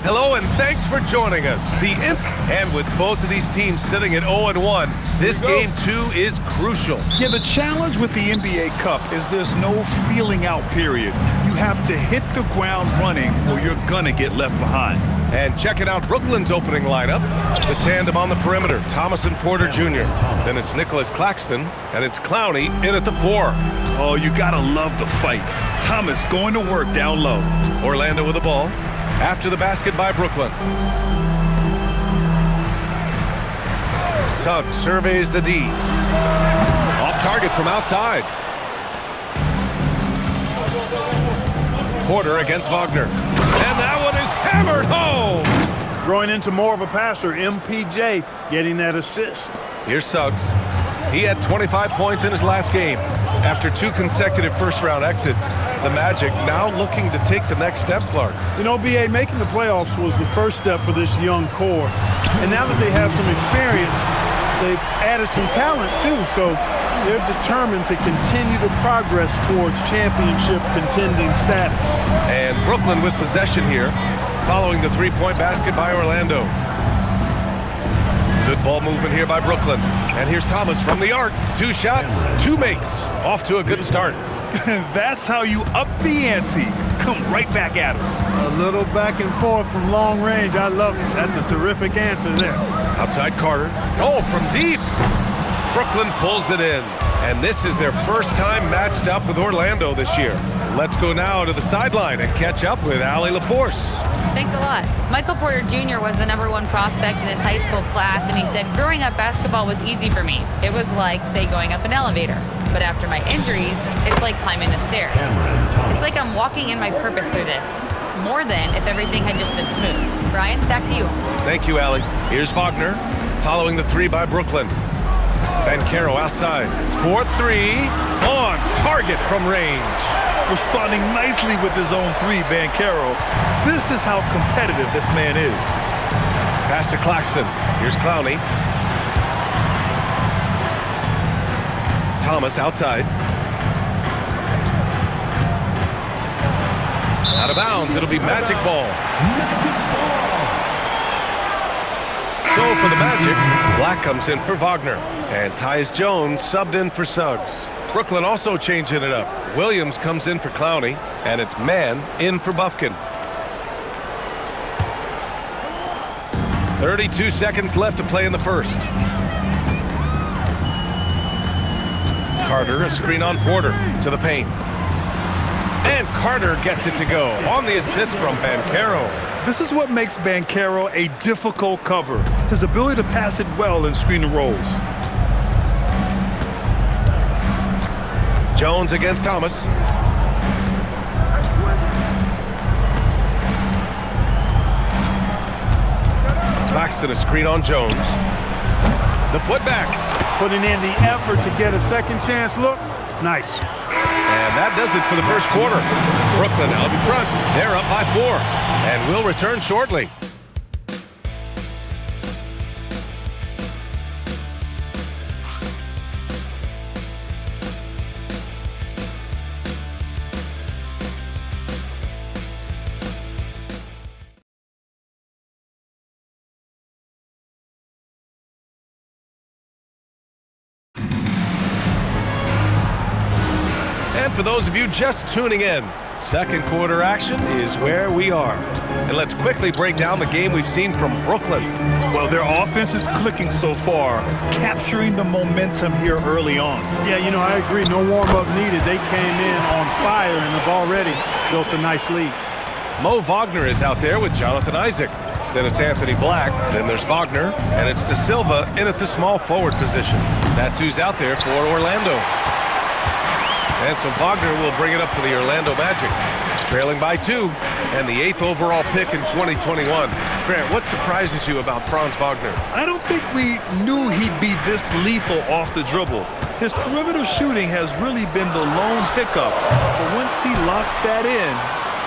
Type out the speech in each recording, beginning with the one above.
Hello and thanks for joining us. And with both of these teams sitting at 0-1, this game too is crucial. Yeah, the challenge with the NBA Cup is there's no feeling out period. You have to hit the ground running or you're gonna get left behind. And checking out Brooklyn's opening lineup, the tandem on the perimeter, Thomas and Porter Jr. Then it's Nicholas Claxton, and it's Clowney in at the 4. Oh, you gotta love the fight. Thomas going to work down low. Orlando with the ball. After the basket by Brooklyn. Suggs surveys the D. Off target from outside. Porter against Wagner. And that one is hammered home. Growing into more of a passer, MPJ getting that assist. Here's Suggs. He had 25 points in his last game. After 2 consecutive first-round exits, the Magic now looking to take the next step, Clark. You know, B.A., making the playoffs was the first step for this young core. And now that they have some experience, they've added some talent, too. So they're determined to continue to progress towards championship contending status. And Brooklyn with possession here, following the 3-point basket by Orlando. Good ball movement here by Brooklyn. And here's Thomas from the arc. 2 shots, 2 makes. Off to a good start. That's how you up the ante. Come right back at him. A little back and forth from long range. I love it. That's a terrific answer there. Outside Carter. Oh, from deep. Brooklyn pulls it in. And this is their first time matched up with Orlando this year. Let's go now to the sideline and catch up with Allie LaForce. Thanks a lot. Michael Porter Jr. was the #1 prospect in his high school class, and he said, growing up, basketball was easy for me. It was like, say, going up an elevator. But after my injuries, it's like climbing the stairs. It's like I'm walking in my purpose through this, more than if everything had just been smooth. Brian, back to you. Thank you, Allie. Here's Wagner, following the 3 by Brooklyn. Banchero outside. 4-3, on target from range. Responding nicely with his own 3, Banchero. This is how competitive this man is. Pass to Claxton. Here's Clowney. Thomas outside. Out of bounds. It'll be Magic ball. So for the Magic, Black comes in for Wagner. And Tyus Jones subbed in for Suggs. Brooklyn also changing it up. Williams comes in for Clowney, and it's Mann in for Bufkin. 32 seconds left to play in the first. Carter, a screen on Porter to the paint. And Carter gets it to go on the assist from Banchero. This is what makes Banchero a difficult cover. His ability to pass it well and screen the rolls. Jones against Thomas. Claxton, a screen on Jones. The putback. Putting in the effort to get a second chance look. Nice. And that does it for the first quarter. Brooklyn out in front. They're up by 4. And will return shortly. And for those of you just tuning in, second quarter action is where we are. And let's quickly break down the game we've seen from Brooklyn. Well, their offense is clicking so far, capturing the momentum here early on. Yeah, you know, I agree. No warm-up needed. They came in on fire and have already built a nice lead. Mo Wagner is out there with Jonathan Isaac. Then it's Anthony Black. Then there's Wagner. And it's De Silva in at the small forward position. That's who's out there for Orlando. And so Wagner will bring it up for the Orlando Magic. Trailing by 2, and the 8th overall pick in 2021. Grant, what surprises you about Franz Wagner? I don't think we knew he'd be this lethal off the dribble. His perimeter shooting has really been the lone hiccup. But once he locks that in,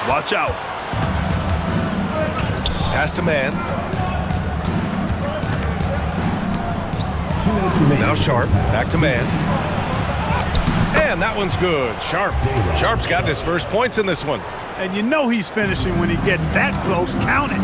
watch out. Pass to Mann. Now Sharp, back to Mann. And that one's good. Sharp's got his first points in this one. And you know he's finishing when he gets that close. Count it.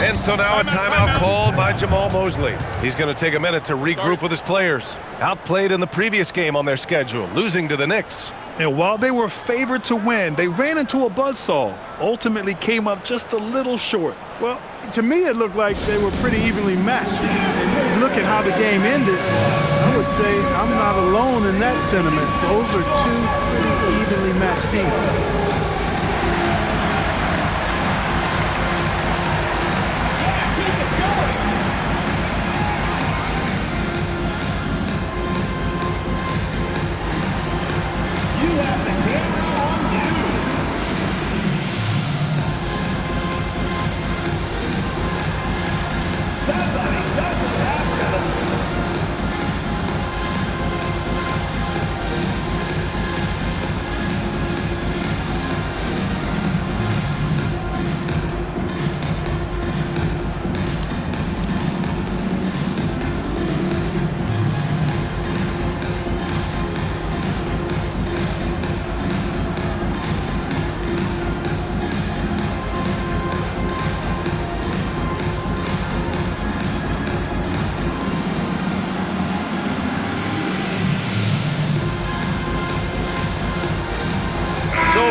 And so now a timeout called by Jamal Mosley. He's going to take a minute to regroup with his players. Outplayed in the previous game on their schedule, losing to the Knicks. And while they were favored to win, they ran into a buzzsaw. Ultimately came up just a little short. Well, to me, it looked like they were pretty evenly matched. And look at how the game ended. I would say I'm not alone in that sentiment. Those are two pretty evenly matched teams.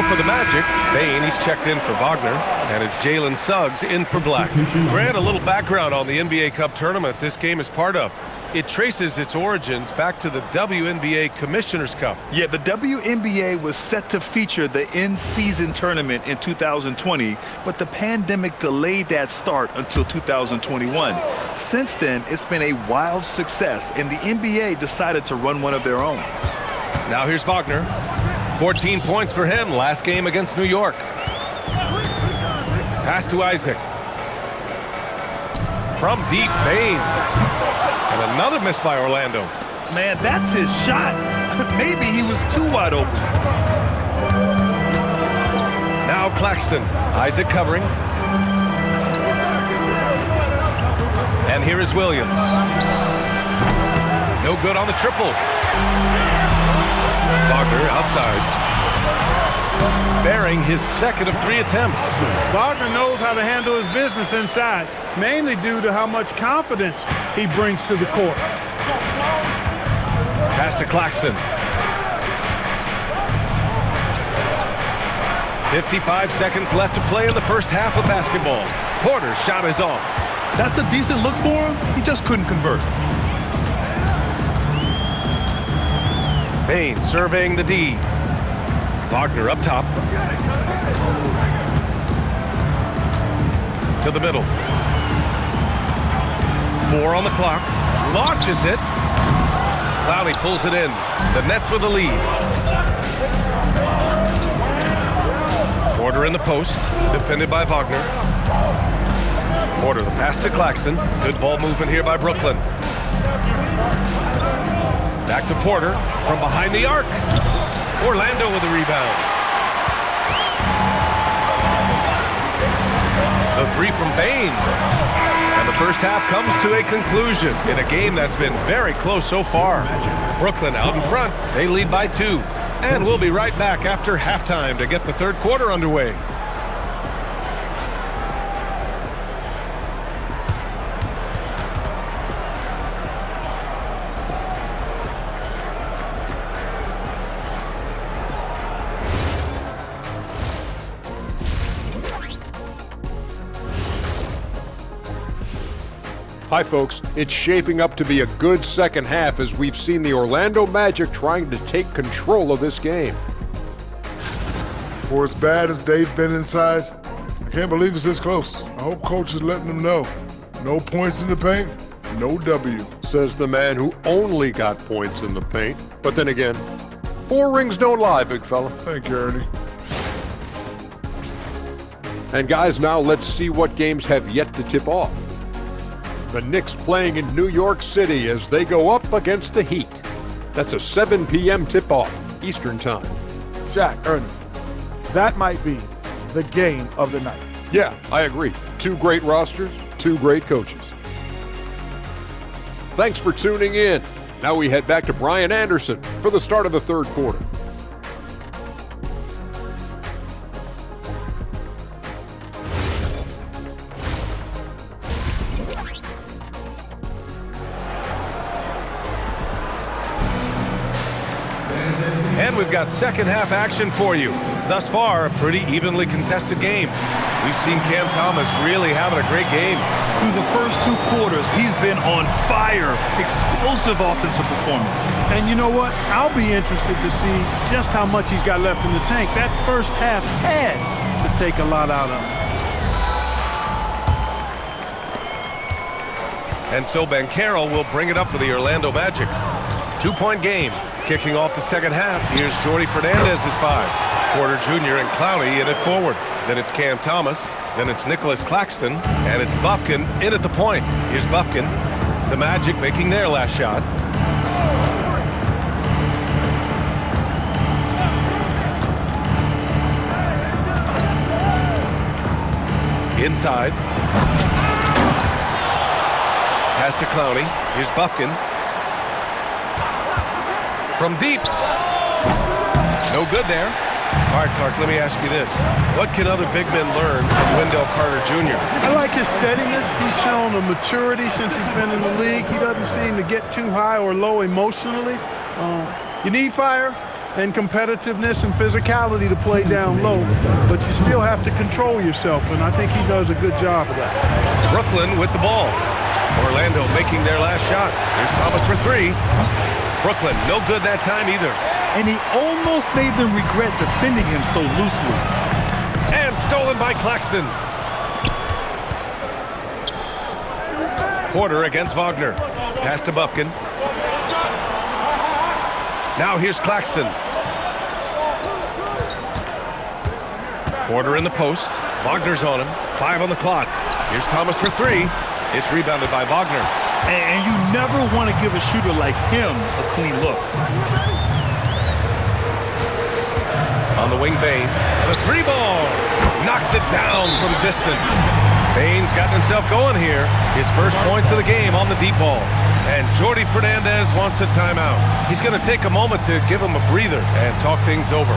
For the Magic, Bane, he's checked in for Wagner, and it's Jalen Suggs in for Black. Grant, a little background on the NBA Cup tournament this game is part of. It traces its origins back to the WNBA Commissioner's Cup. Yeah, the WNBA was set to feature the in-season tournament in 2020, but the pandemic delayed that start until 2021. Since then, it's been a wild success, and the NBA decided to run one of their own. Now here's Wagner. 14 points for him last game against New York. Pass to Isaac. From deep, Bane. And another miss by Orlando. Man, that's his shot. Maybe he was too wide open. Now Claxton. Isaac covering. And here is Williams. No good on the triple. Wagner outside. Bearing his second of 3 attempts. Wagner knows how to handle his business inside, mainly due to how much confidence he brings to the court. Pass to Claxton. 55 seconds left to play in the first half of basketball. Porter's shot is off. That's a decent look for him. He just couldn't convert. Bane surveying the D. Wagner up top. To the middle. 4 on the clock. Launches it. Clowney pulls it in. The Nets with the lead. Porter in the post. Defended by Wagner. Porter, the pass to Claxton. Good ball movement here by Brooklyn. Back to Porter from behind the arc. Orlando with the rebound. The 3 from Bane. And the first half comes to a conclusion in a game that's been very close so far. Brooklyn out in front. They lead by 2. And we'll be right back after halftime to get the third quarter underway. Hi folks, it's shaping up to be a good second half as we've seen the Orlando Magic trying to take control of this game. For as bad as they've been inside, I can't believe it's this close. I hope coach is letting them know. No points in the paint, no W. Says the man who only got points in the paint. But then again, 4 rings don't lie, big fella. Thank you, Ernie. And guys, now let's see what games have yet to tip off. The Knicks playing in New York City as they go up against the Heat. That's a 7 p.m. tip-off, Eastern Time. Shaq, Ernie, that might be the game of the night. Yeah, I agree. 2 great rosters, 2 great coaches. Thanks for tuning in. Now we head back to Brian Anderson for the start of the third quarter. And we've got second half action for you. Thus far, a pretty evenly contested game. We've seen Cam Thomas really having a great game. Through the first 2 quarters, he's been on fire. Explosive offensive performance. And you know what? I'll be interested to see just how much he's got left in the tank. That first half had to take a lot out of him. And so Banchero will bring it up for the Orlando Magic. 2-point game. Kicking off the second half, here's Jordi Fernandez's 5. Porter Jr. and Clowney in at forward. Then it's Cam Thomas. Then it's Nicholas Claxton. And it's Bufkin in at the point. Here's Bufkin. The Magic making their last shot. Inside. Pass to Clowney. Here's Bufkin. From deep. No good there. All right, Clark, let me ask you this. What can other big men learn from Wendell Carter Jr.? I like his steadiness. He's shown a maturity since he's been in the league. He doesn't seem to get too high or low emotionally. You need fire and competitiveness and physicality to play down low, but you still have to control yourself, and I think he does a good job of that. Brooklyn with the ball. Orlando making their last shot. Here's Thomas for 3. Brooklyn, no good that time either. And he almost made them regret defending him so loosely. And stolen by Claxton. Porter against Wagner. Pass to Bufkin. Now here's Claxton. Porter in the post. Wagner's on him. 5 on the clock. Here's Thomas for 3. It's rebounded by Wagner. And you never want to give a shooter like him a clean look. On the wing, Bane. The 3-ball. Knocks it down from distance. Bane's gotten himself going here. His first points of the game on the deep ball. And Jordi Fernandez wants a timeout. He's going to take a moment to give him a breather and talk things over.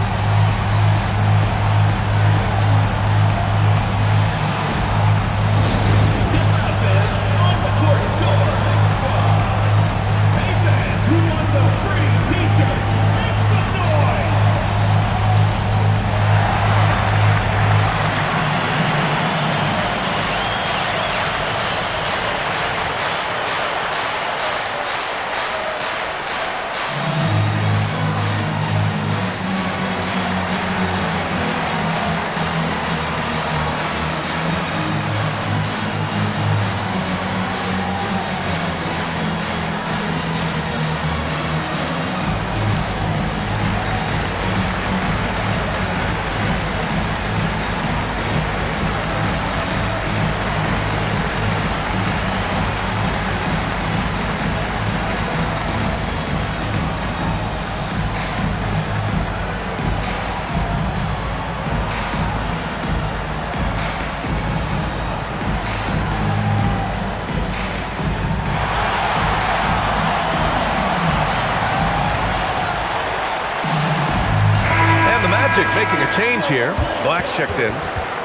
Making a change here. Black's checked in.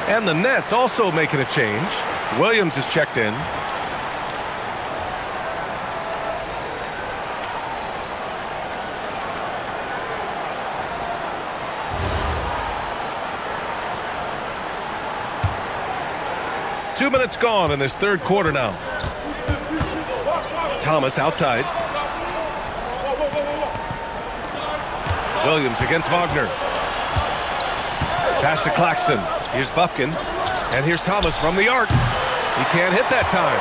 And the Nets also making a change. Williams is checked in. Two minutes gone in this third quarter now. Thomas outside. Williams against Wagner. Pass to Claxton. Here's Bufkin. And here's Thomas from the arc. He can't hit that time.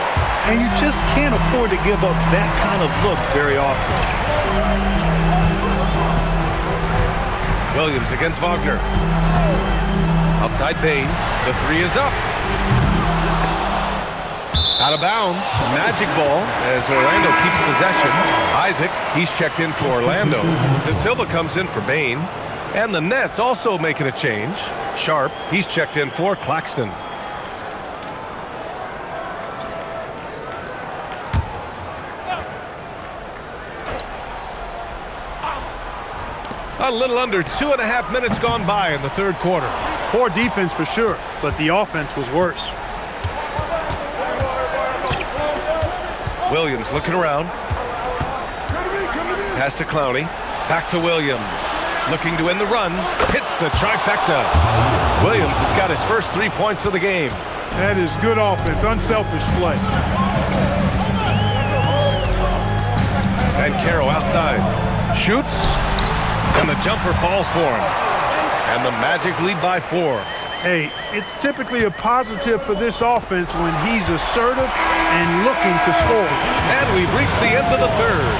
And you just can't afford to give up that kind of look very often. Williams against Wagner. Outside Bane. The 3 is up. Out of bounds. Magic ball as Orlando keeps possession. Isaac, he's checked in for Orlando. De Silva comes in for Bane. And the Nets also making a change. Sharp, he's checked in for Claxton. A little under 2.5 minutes gone by in the third quarter. Poor defense for sure, but the offense was worse. Williams looking around. Pass to Clowney. Back to Williams. Looking to end the run. Hits the trifecta. Williams has got his first 3 points of the game. That is good offense, unselfish play. Banchero outside. Shoots. And the jumper falls for him. And the Magic lead by 4. Hey, it's typically a positive for this offense when he's assertive and looking to score. And we've reached the end of the third.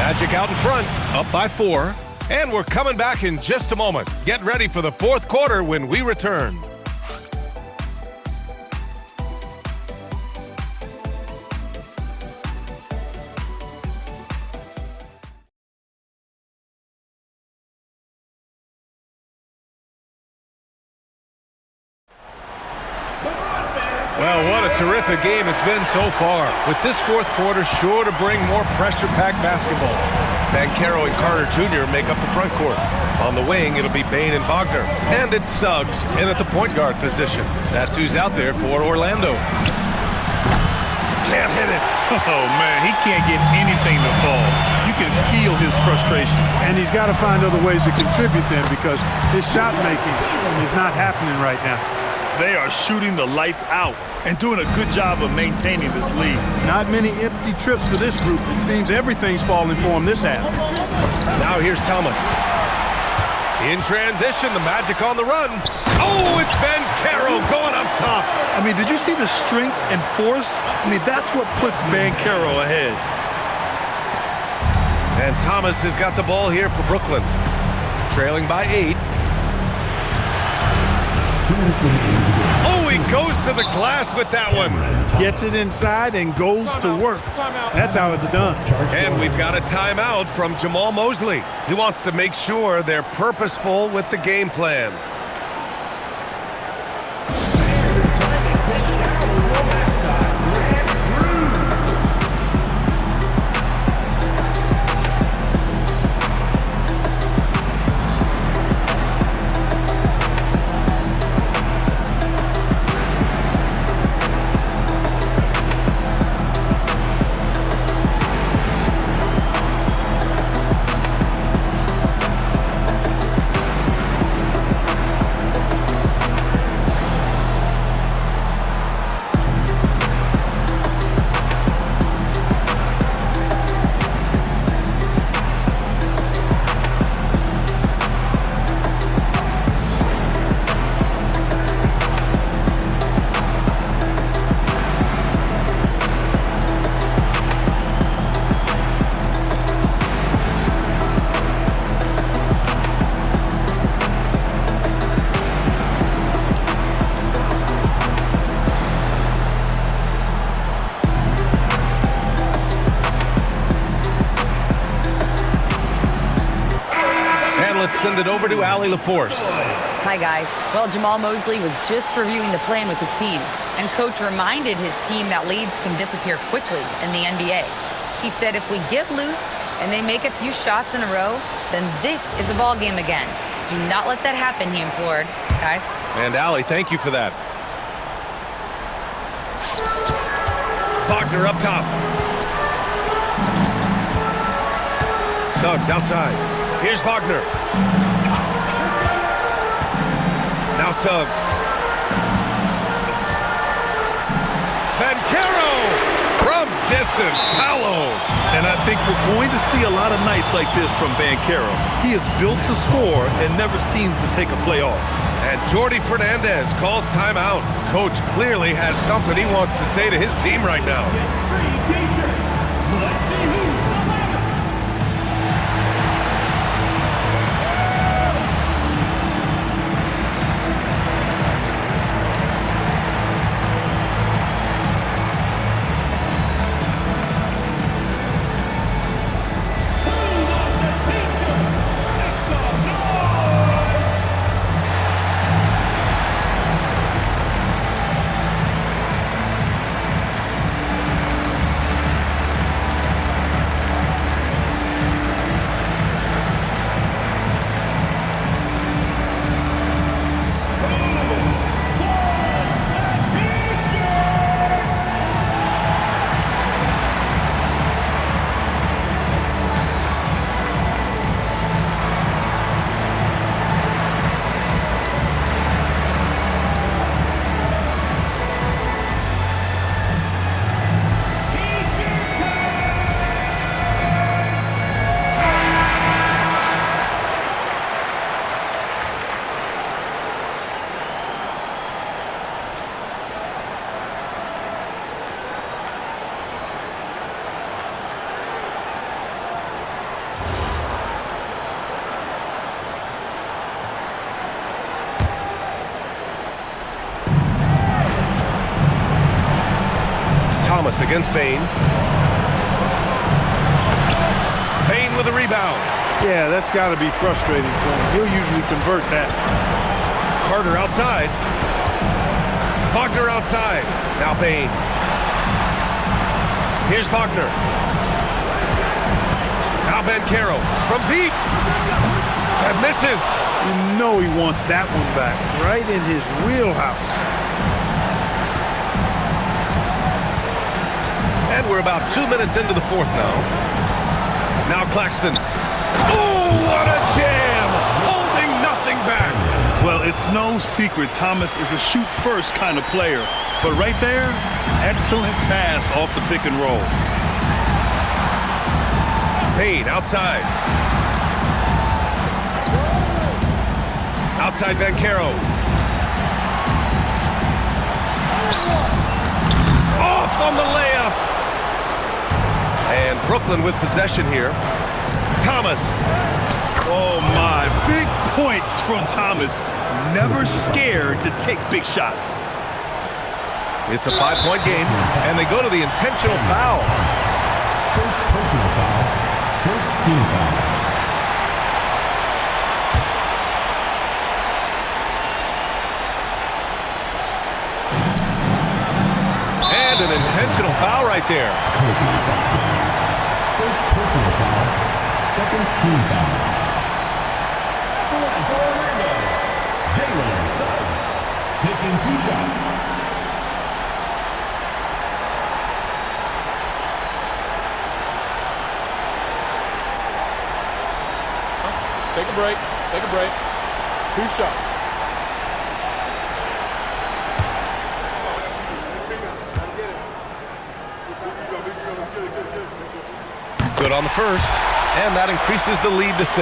Magic out in front, up by 4. And we're coming back in just a moment. Get ready for the fourth quarter when we return. Well, what a terrific game it's been so far. With this fourth quarter sure to bring more pressure-packed basketball. Banchero and Carter Jr. make up the front court. On the wing, it'll be Bane and Wagner. And it's Suggs in at the point guard position. That's who's out there for Orlando. Can't hit it. Oh, man, he can't get anything to fall. You can feel his frustration. And he's got to find other ways to contribute then because his shot making is not happening right now. They are shooting the lights out and doing a good job of maintaining this lead. Not many empty trips for this group. It seems everything's falling for him this half. Now here's Thomas. In transition, the Magic on the run. Oh, it's Banchero going up top. I mean, did you see the strength and force? I mean, that's what puts Banchero ahead. And Thomas has got the ball here for Brooklyn. Trailing by 8. Oh, he goes to the glass with that one. Gets it inside and goes to work. That's how it's done. And we've got a timeout from Jamal Mosley. He wants to make sure they're purposeful with the game plan. Send it over to Allie LaForce. Hi, guys. Well, Jamal Mosley was just reviewing the plan with his team, and coach reminded his team that leads can disappear quickly in the NBA. He said if we get loose and they make a few shots in a row, then this is a ball game again. Do not let that happen, he implored. Guys. And Allie, thank you for that. Wagner up top. Suggs outside. Here's Wagner. Now Suggs. Banchero from distance. Paolo. And I think we're going to see a lot of nights like this from Banchero. He is built to score and never seems to take a play off. And Jordi Fernandez calls timeout. Coach clearly has something he wants to say to his team right now. Let's see who's the loudest. Thomas against Bain. Bain with a rebound. Yeah, that's got to be frustrating for him. He'll usually convert that. Carter outside. Wagner outside. Now Bain. Here's Wagner. Now Banchero from deep. That misses. You know he wants that one back, right in his wheelhouse. And we're about 2 minutes into the fourth now. Now Claxton. Oh, what a jam! Holding nothing back. Well, it's no secret Thomas is a shoot-first kind of player. But right there, excellent pass off the pick and roll. Payne outside. Outside Banchero. Off on the layup. And Brooklyn with possession here. Thomas. Oh, my. Big points from Thomas. Never scared to take big shots. It's a 5-point game, and they go to the intentional foul. First personal foul. First team foul. And an intentional foul right there. First personal foul. Second team foul. For Orlando, Jalen Suggs taking 2 shots. Take a break. Take a break. 2 shots. Good on the first, and that increases the lead to 6.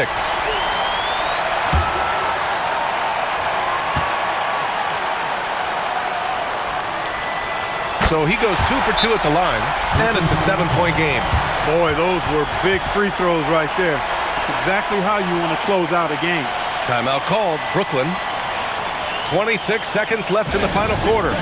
So he goes 2 for 2 at the line, and it's a 7-point game. Boy, those were big free throws right there. It's exactly how you want to close out a game. Timeout called, Brooklyn. 26 seconds left in the final quarter.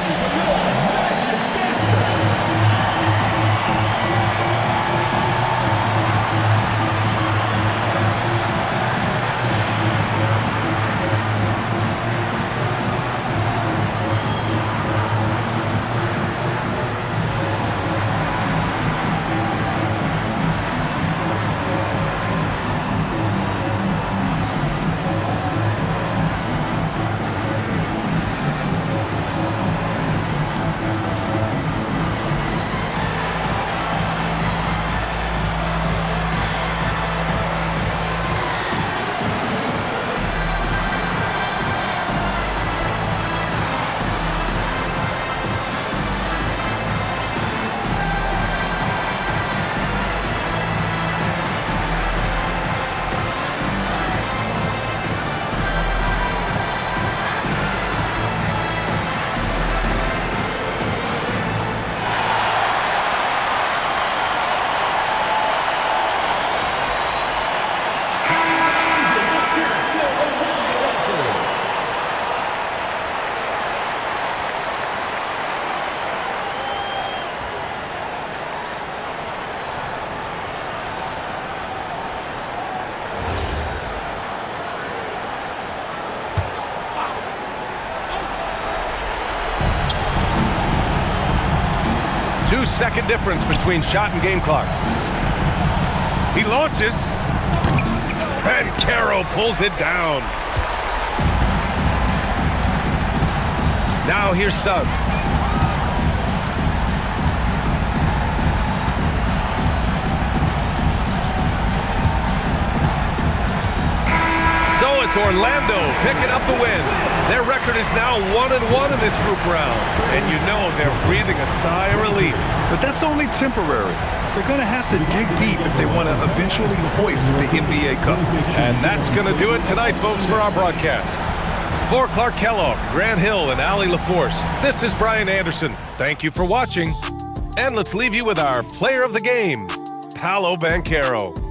Two-second difference between shot and game clock. He launches. Banchero pulls it down. Now here's Suggs. So it's Orlando picking up the win. Their record is now 1-1 in this group round. And you know they're breathing a sigh of relief. But that's only temporary. They're going to have to dig deep if they want to eventually hoist the NBA Cup. And that's going to do it tonight, folks, for our broadcast. For Clark Kellogg, Grant Hill, and Allie LaForce, this is Brian Anderson. Thank you for watching. And let's leave you with our player of the game, Paolo Banchero.